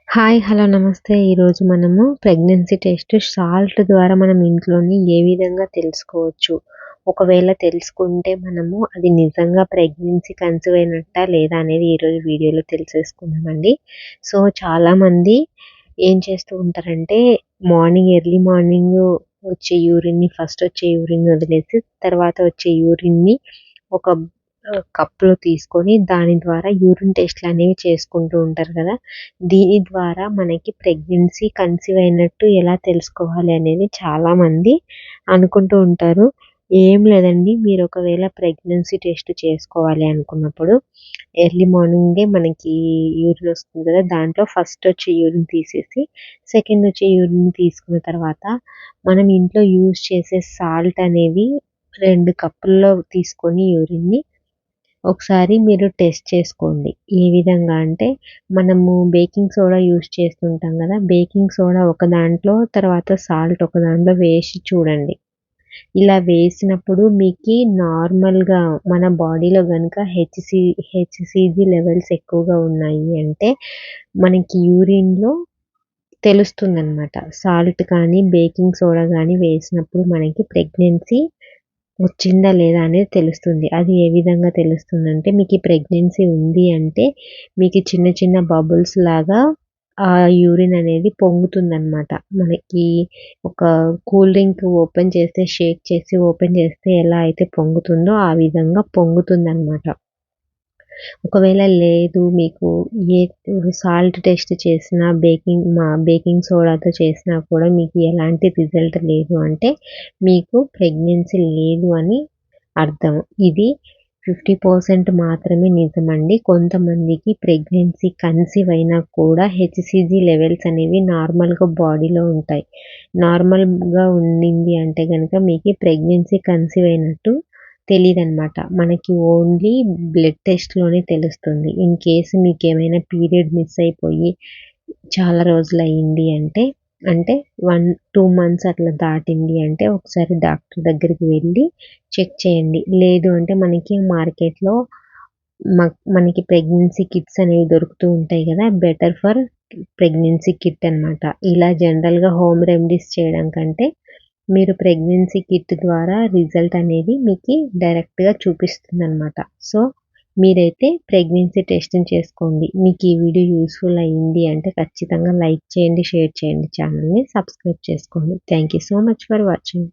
Hi hello నమస్తే. ఈరోజు మనము ప్రెగ్నెన్సీ టెస్ట్ సాల్ట్ ద్వారా మనం ఇంట్లోని ఏ విధంగా తెలుసుకోవచ్చు, ఒకవేళ తెలుసుకుంటే మనము అది నిజంగా ప్రెగ్నెన్సీ కన్సీవ్ అయినట్టా లేదా అనేది ఈరోజు వీడియోలో తెలిసేసుకుందామండి. సో చాలామంది ఏం చేస్తూ ఉంటారంటే ఎర్లీ మార్నింగ్ వచ్చే యూరిన్ని ఫస్ట్ వచ్చే యూరిన్ వదిలేసి తర్వాత వచ్చే యూరిన్ని ఒక కప్‌లో తీసుకొని దాని ద్వారా యూరిన్ టెస్ట్‌లనేవి చేసుకుంటూ ఉంటారు కదా! దీని ద్వారా మనకి ప్రెగ్నెన్సీ కన్సీవ్ అయినట్టు ఎలా తెలుసుకోవాలి అనేది చాలామంది అనుకుంటూ ఉంటారు. ఏం లేదండి, మీరు ఒకవేళ ప్రెగ్నెన్సీ టెస్ట్ చేసుకోవాలి అనుకున్నప్పుడు ఎర్లీ మార్నింగే మనకి యూరిన్ వస్తుంది కదా! దాంట్లో ఫస్ట్ వచ్చే యూరిన్ తీసేసి సెకండ్ వచ్చే యూరిన్ తీసుకున్న తర్వాత మనం ఇంట్లో యూజ్ చేసే సాల్ట్ అనేవి 2 కప్పుల్లో తీసుకొని యూరిన్‌ని ఒకసారి మీరు టెస్ట్ చేసుకోండి. ఏ విధంగా అంటే మనము బేకింగ్ సోడా యూజ్ చేస్తుంటాం కదా! బేకింగ్ సోడా ఒక దాంట్లో, తర్వాత సాల్ట్ ఒక దాంట్లో వేసి చూడండి. ఇలా వేసినప్పుడు మీకి నార్మల్‌గా మన బాడీలో గనుక హెచ్‌సీజీ లెవెల్స్ ఎక్కువగా ఉన్నాయి అంటే మనకి యూరిన్‌లో తెలుస్తుందనమాట. సాల్ట్ కానీ, బేకింగ్ సోడా గానీ వేసినప్పుడు మనకి ప్రెగ్నెన్సీ వచ్చిందా లేదా అనేది తెలుస్తుంది. అది ఏ విధంగా తెలుస్తుందంటే మీకు ఈ ప్రెగ్నెన్సీ ఉంది అంటే మీకు చిన్న చిన్న బబుల్స్ లాగా ఆ యూరిన్ అనేది పొంగుతుందనమాట. మనకి ఒక కూల్ డ్రింక్ ఓపెన్ చేస్తే షేక్ చేసి ఓపెన్ చేస్తే ఎలా అయితే పొంగుతుందో ఆ విధంగా పొంగుతుందనమాట. ఒకవేళ లేదు మీకు ఏ సాల్ట్ టెస్ట్ చేసినా బేకింగ్ సోడాతో చేసినా కూడా మీకు ఎలాంటి రిజల్ట్ లేదు అంటే మీకు ప్రెగ్నెన్సీ లేదు అని అర్థం. ఇది 50% మాత్రమే నిజమండి. కొంతమందికి ప్రెగ్నెన్సీ కన్సీవ్ అయినా కూడా హెచ్‌సీజీ లెవెల్స్ అనేవి నార్మల్‌గా బాడీలో ఉంటాయి. నార్మల్‌గా ఉండింది అంటే గనక మీకు ప్రెగ్నెన్సీ కన్సీవ్ అయినట్టు తెలీదనమాట. మనకి ఓన్లీ బ్లడ్ టెస్ట్‌లోనే తెలుస్తుంది. ఇన్ కేస్ మీకేమైనా పీరియడ్ మిస్ అయిపోయి చాలా రోజులయింది అంటే, అంటే 2 మంత్స్ అట్లా దాటింది అంటే ఒకసారి డాక్టర్ దగ్గరికి వెళ్ళి చెక్ చేయండి. లేదు అంటే మనకి మార్కెట్‌లో మనకి ప్రెగ్నెన్సీ కిట్స్ అనేవి దొరుకుతూ ఉంటాయి కదా! బెటర్ ఫర్ ప్రెగ్నెన్సీ కిట్ అనమాట. ఇలా జనరల్‌గా హోమ్ రెమెడీస్ చేయడం కంటే మీరు ప్రెగ్నెన్సీ కిట్ ద్వారా రిజల్ట్ అనేది మీకి డైరెక్ట్‌గా చూపిస్తుందనమాట. సో, మీరైతే ప్రెగ్నెన్సీ టెస్ట్‌ని చేసుకోండి. మీకు ఈ వీడియో యూజ్‌ఫుల్ అయింది అంటే ఖచ్చితంగా లైక్ చేయండి, షేర్ చేయండి, ఛానల్‌ని సబ్స్క్రైబ్ చేసుకోండి. Thank you so much for watching.